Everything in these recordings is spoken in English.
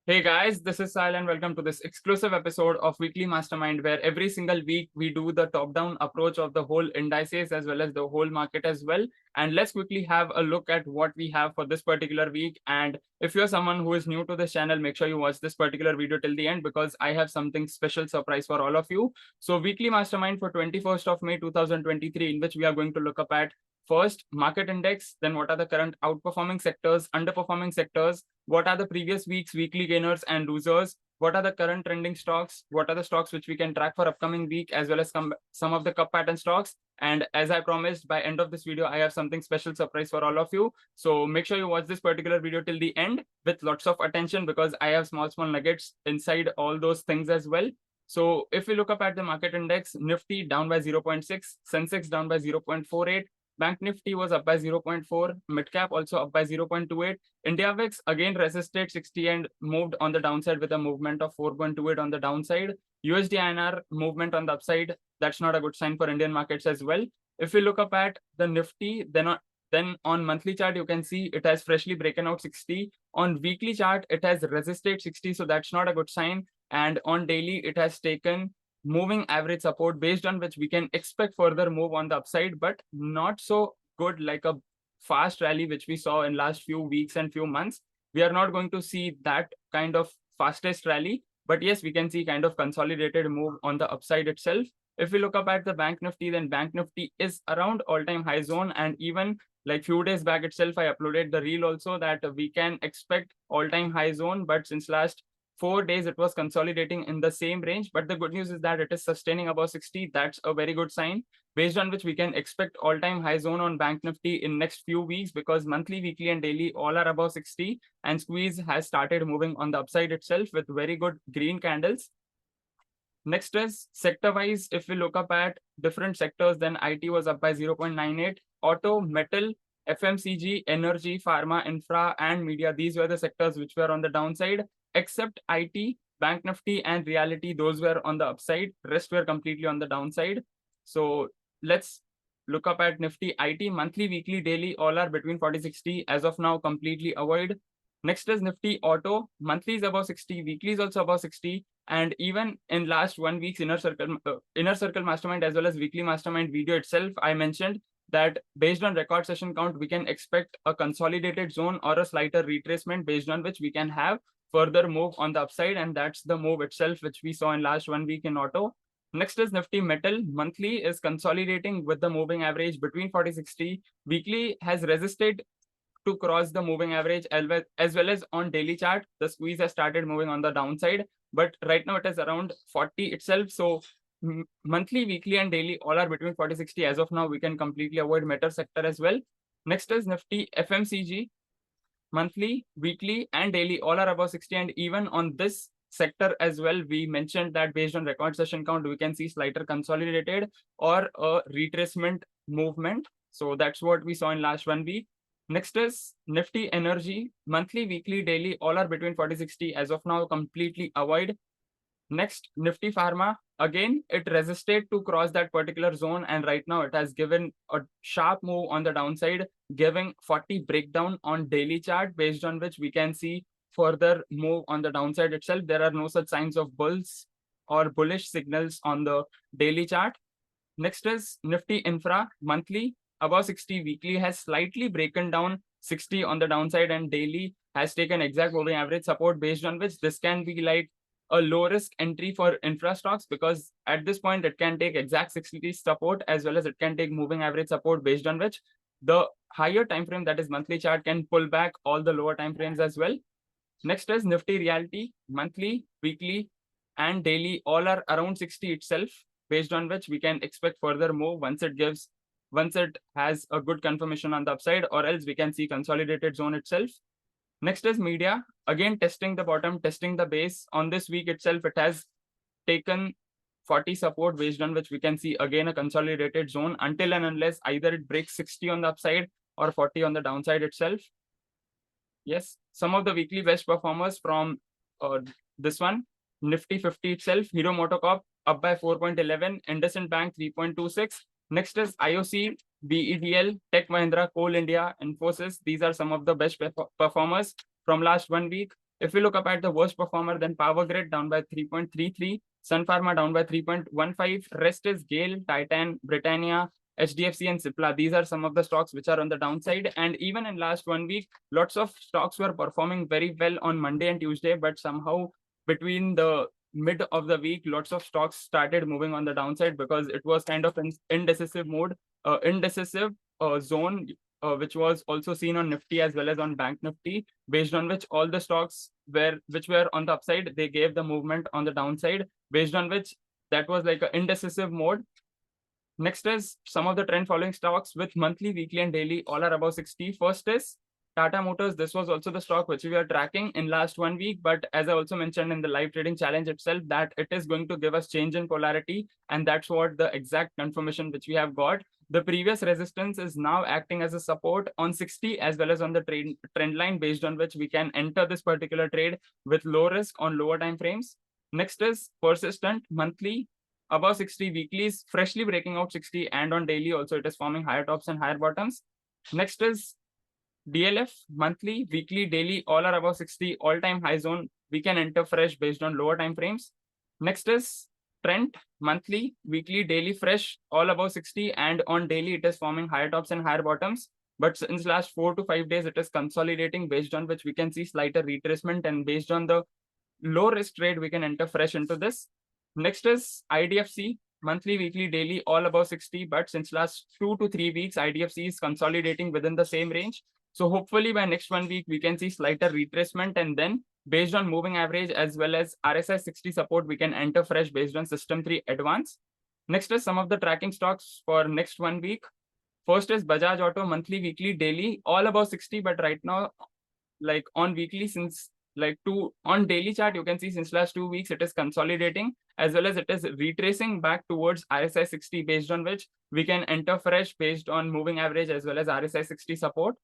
Hey guys, this is Sahil and welcome to this exclusive episode of Weekly Mastermind where every single week we do the top-down approach of the whole indices as well as the whole market as well. And let's quickly have a look at what we have for this particular week. And if you're someone who is new to this channel, make sure you watch this particular video till the end because I have something special surprise for all of you. So Weekly Mastermind for 21st of May 2023, in which we are going to look up at first market index, then what are the current outperforming sectors, underperforming sectors, what are the previous week's weekly gainers and losers, what are the current trending stocks, what are the stocks which we can track for upcoming week, as well as some of the cup pattern stocks. And as I promised, by end of this video I have something special surprise for all of you, so make sure you watch this particular video till the end with lots of attention because I have small nuggets inside all those things as well. So if we look up at the market index, Nifty down by 0.6, Sensex down by 0.48, Bank Nifty was up by 0.4, Midcap also up by 0.28. India VIX again resisted 60 and moved on the downside with a movement of 4.28 on the downside. USD INR movement on the upside. That's not a good sign for Indian markets as well. If we look up at the Nifty, then on monthly chart, you can see it has freshly broken out 60. On weekly chart, it has resisted 60, so that's not a good sign. And on daily, it has taken moving average support based on which we can expect further move on the upside, but not so good like a fast rally which we saw in last few weeks and few months. We are not going to see that kind of fastest rally, but yes, we can see kind of consolidated move on the upside itself. If we look up at the Bank Nifty, then Bank Nifty is around all-time high zone, and even like few days back itself, I uploaded the reel also that we can expect all-time high zone, but since last 4 days it was consolidating in the same range. But the good news is that it is sustaining above 60. That's a very good sign, based on which we can expect all-time high zone on Bank Nifty in next few weeks, because monthly, weekly and daily all are above 60, and squeeze has started moving on the upside itself with very good green candles. Next is sector wise. If we look up at different sectors, then IT was up by 0.98, auto, metal, FMCG, energy, pharma, infra, and media. These were the sectors which were on the downside, except IT, Bank Nifty, and Reality. Those were on the upside. Rest were completely on the downside. So let's look up at Nifty. IT monthly, weekly, daily, all are between 40-60. As of now, completely avoid. Next is Nifty Auto. Monthly is above 60, weekly is also above 60, and even in last 1 week's inner circle mastermind as well as weekly mastermind video itself, I mentioned that based on record session count, we can expect a consolidated zone or a slighter retracement based on which we can have further move on the upside, and that's the move itself which we saw in last 1 week in auto. Next is Nifty Metal. Monthly is consolidating with the moving average between 40-60. Weekly has resisted to cross the moving average, as well as on daily chart the squeeze has started moving on the downside, but right now it is around 40 itself. So monthly, weekly and daily all are between 40-60. As of now, we can completely avoid metal sector as well. Next is Nifty FMCG. Monthly, weekly and daily all are above 60, and even on this sector as well, we mentioned that based on record session count, we can see slighter consolidated or a retracement movement. So that's what we saw in last 1 week. Next is Nifty Energy. Monthly, weekly, daily, all are between 40-60. As of now, completely avoid. Next, Nifty Pharma. Again, it resisted to cross that particular zone, and right now it has given a sharp move on the downside, giving 40 breakdown on daily chart, based on which we can see further move on the downside itself. There are no such signs of bulls or bullish signals on the daily chart. Next is Nifty Infra. Monthly above 60, weekly has slightly broken down 60 on the downside, and daily has taken exact moving average support, based on which this can be like a low risk entry for infra stocks, because at this point it can take exact 60 support as well as it can take moving average support, based on which the higher time frame, that is monthly chart, can pull back all the lower time frames as well. Next is Nifty Reality. Monthly, weekly and daily all are around 60 itself, based on which we can expect further move once it has a good confirmation on the upside, or else we can see consolidated zone itself. Next is media. Again, testing the bottom, testing the base. On this week itself, it has taken 40 support, based on which we can see again a consolidated zone until and unless either it breaks 60 on the upside or 40 on the downside itself. Yes, some of the weekly best performers from this one. Nifty 50 itself, Hero MotoCorp up by 4.11, IndusInd Bank 3.26. Next is IOC, BEDL, Tech Mahindra, Coal India, Infosys. These are some of the best performers from last 1 week. If we look up at the worst performer, then Power Grid down by 3.33, Sun Pharma down by 3.15, rest is Gale, Titan, Britannia, HDFC and Cipla. These are some of the stocks which are on the downside. And even in last 1 week, lots of stocks were performing very well on Monday and Tuesday, but somehow between the mid of the week, lots of stocks started moving on the downside because it was kind of an indecisive mode, indecisive zone, which was also seen on Nifty as well as on Bank Nifty, based on which all the stocks which were on the upside, they gave the movement on the downside, based on which that was like an indecisive mode. Next is some of the trend following stocks with monthly, weekly, and daily all are above 60. First is Tata Motors. This was also the stock which we are tracking in last 1 week. But as I also mentioned in the live trading challenge itself, that it is going to give us change in polarity. And that's what the exact confirmation which we have got. The previous resistance is now acting as a support on 60 as well as on the trend line, based on which we can enter this particular trade with low risk on lower time frames. Next is Persistent monthly above 60, weekly is freshly breaking out 60, and on daily also it is forming higher tops and higher bottoms. Next is DLF monthly, weekly, daily all are above 60, all-time high zone. We can enter fresh based on lower time frames. Next is Trent monthly, weekly, daily, fresh all above 60, and on daily it is forming higher tops and higher bottoms. But since last 4 to 5 days, it is consolidating, based on which we can see slighter retracement, and based on the low risk trade, we can enter fresh into this. Next is IDFC, monthly, weekly, daily, all above 60. But since last 2 to 3 weeks, IDFC is consolidating within the same range. So hopefully by next 1 week, we can see slighter retracement. And then based on moving average as well as RSI 60 support, we can enter fresh based on System 3 Advance. Next is some of the tracking stocks for next 1 week. First is Bajaj Auto, monthly, weekly, daily, all above 60. But right now, like on weekly, since like on daily chart, you can see since last 2 weeks it is consolidating, as well as it is retracing back towards RSI 60, based on which we can enter fresh based on moving average as well as RSI 60 support.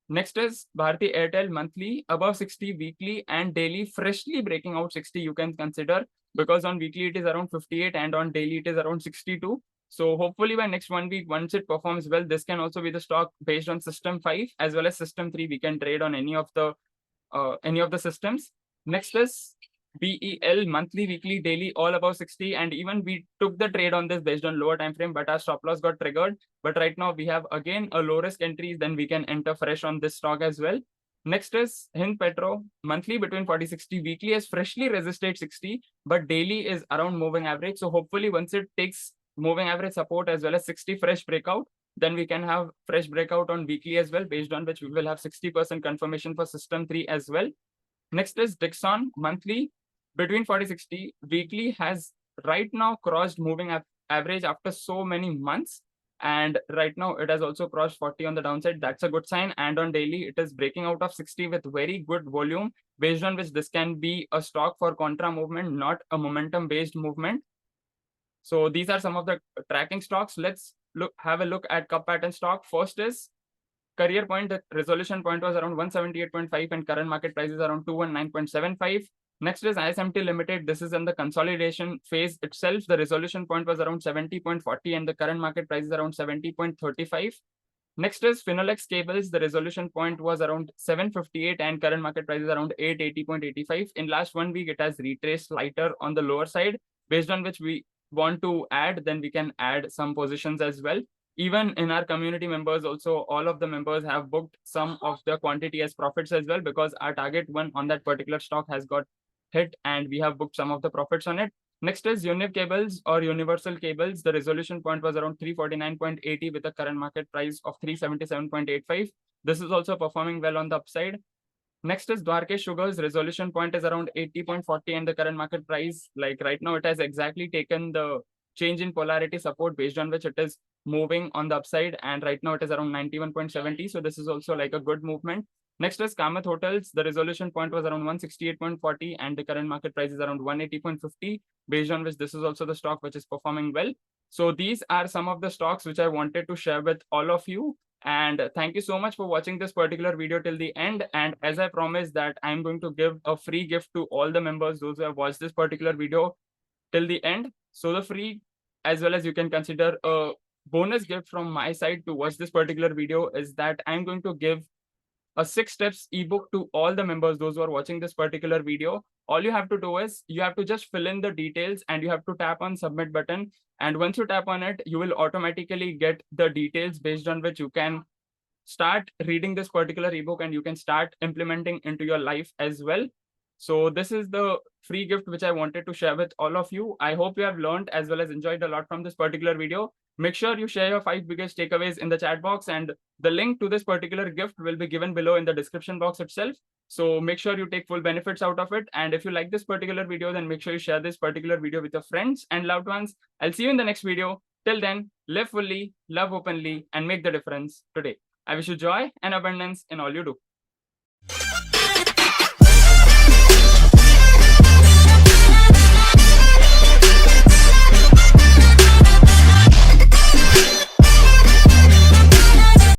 Next is Bharti Airtel, monthly above 60, weekly and daily freshly breaking out 60, you can consider, because on weekly it is around 58 and on daily it is around 62. So hopefully by next 1 week, once it performs well, this can also be the stock based on System 5 as well as System 3. We can trade on any of the systems. Next is BEL, monthly, weekly, daily, all above 60. And even we took the trade on this based on lower time frame, but our stop loss got triggered. But right now we have again a low risk entry, then we can enter fresh on this stock as well. Next is Hind Petro, monthly between 40-60, weekly has freshly resisted 60, but daily is around moving average. So hopefully once it takes moving average support as well as 60 fresh breakout, then we can have fresh breakout on weekly as well, based on which we will have 60% confirmation for System 3 as well. Next is Dixon, monthly between 40-60, weekly has right now crossed moving average after so many months. And right now it has also crossed 40 on the downside. That's a good sign. And on daily, it is breaking out of 60 with very good volume, based on which this can be a stock for contra movement, not a momentum based movement. So these are some of the tracking stocks. Let's have a look at cup pattern stock. First is Career Point. The resolution point was around 178.5 and current market price is around 219.75. Next is ISMT Limited. This is in the consolidation phase itself. The resolution point was around 70.40 and the current market price is around 70.35. Next is Finolex Cables. The resolution point was around 758 and current market price is around 880.85. In last 1 week, it has retraced lighter on the lower side, based on which we want to add, then we can add some positions as well. Even in our community members also, all of the members have booked some of the quantity as profits as well, because our target one on that particular stock has got hit and we have booked some of the profits on it. Next is Univ Cables or Universal Cables. The resolution point was around 349.80 with a current market price of 377.85. This is also performing well on the upside. Next is Dwarkesh Sugars. Resolution point is around 80.40 and the current market price, like right now, it has exactly taken the change in polarity support, based on which it is moving on the upside. And right now it is around 91.70. So this is also like a good movement. Next is Kamath Hotels. The resolution point was around 168.40 and the current market price is around 180.50, based on which this is also the stock which is performing well. So these are some of the stocks which I wanted to share with all of you. And thank you so much for watching this particular video till the end. And as I promised that I'm going to give a free gift to all the members, those who have watched this particular video till the end. So the free, as well as you can consider a bonus gift from my side to watch this particular video, is that I'm going to give a 6 steps ebook to all the members, those who are watching this particular video. All you have to do is you have to just fill in the details and you have to tap on submit button. And once you tap on it, you will automatically get the details based on which you can start reading this particular ebook and you can start implementing into your life as well. So this is the free gift which I wanted to share with all of you. I hope you have learned as well as enjoyed a lot from this particular video. Make sure you share your 5 biggest takeaways in the chat box, and the link to this particular gift will be given below in the description box itself. So make sure you take full benefits out of it. And if you like this particular video, then make sure you share this particular video with your friends and loved ones. I'll see you in the next video. Till then, live fully, love openly, and make the difference today. I wish you joy and abundance in all you do.